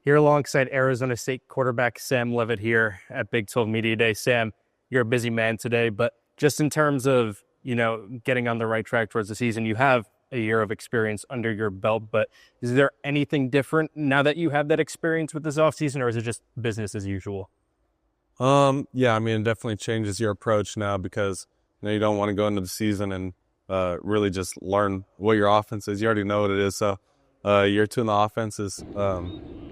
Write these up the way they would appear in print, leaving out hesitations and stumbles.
Here alongside Arizona State quarterback Sam Leavitt here at Big 12 Media Day. Sam, you're a busy man today, but just in terms of, getting on the right track towards the season, you have a year of experience under your belt, but is there anything different now that you have that experience with this offseason, or is it just business as usual? Yeah, I mean, it definitely changes your approach now because, you don't want to go into the season and really just learn what your offense is. You already know what it is. So year two in the offense is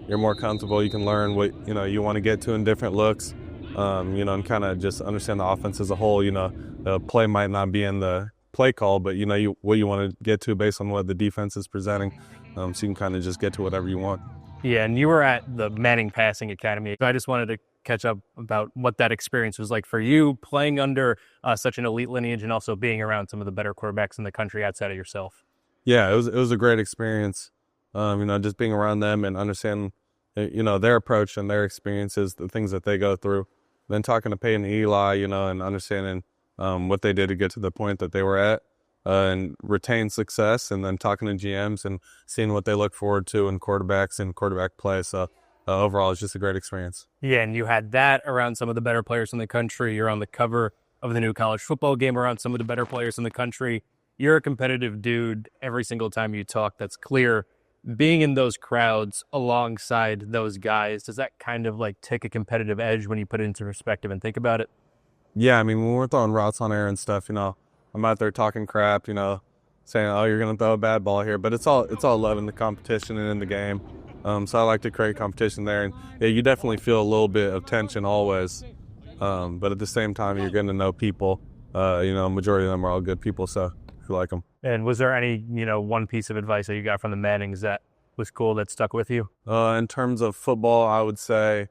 you're more comfortable. You can learn what, you want to get to in different looks, and kind of just understand the offense as a whole. The play might not be in the play call, but, what you want to get to based on what the defense is presenting. So you can kind of just get to whatever you want. Yeah, and you were at the Manning Passing Academy. I just wanted to catch up about what that experience was like for you, playing under such an elite lineage and also being around some of the better quarterbacks in the country outside of yourself. Yeah, it was a great experience. Just being around them and understanding, their approach and their experiences, the things that they go through. Then talking to Peyton and Eli, and understanding what they did to get to the point that they were at and retain success, and then talking to GMs and seeing what they look forward to in quarterbacks and quarterback play. So overall, it's just a great experience. Yeah, and you had that around some of the better players in the country. You're on the cover of the new college football game around some of the better players in the country. You're a competitive dude every single time you talk. That's clear. Being in those crowds alongside those guys, does that kind of take a competitive edge when you put it into perspective and think about it? Yeah, I mean, when we're throwing routes on air and stuff, I'm out there talking crap, saying, oh, you're going to throw a bad ball here. But it's all love in the competition and in the game. So I like to create competition there. And yeah, you definitely feel a little bit of tension always. But at the same time, you're getting to know people. Majority of them are all good people, so you like them. And was there any, one piece of advice that you got from the Mannings that was cool that stuck with you? In terms of football, I would say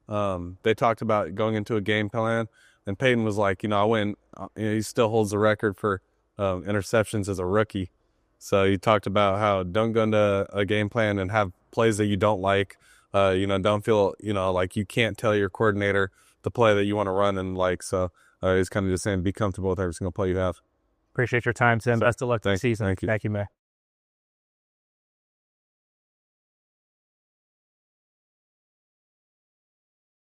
they talked about going into a game plan. And Peyton was like, I went, he still holds the record for interceptions as a rookie. So he talked about how don't go into a game plan and have plays that you don't like. Don't feel, like you can't tell your coordinator the play that you want to run. And so he's kind of just saying be comfortable with every single play you have. Appreciate your time, Sam. Best of luck this season. Thank you. Thank you, man.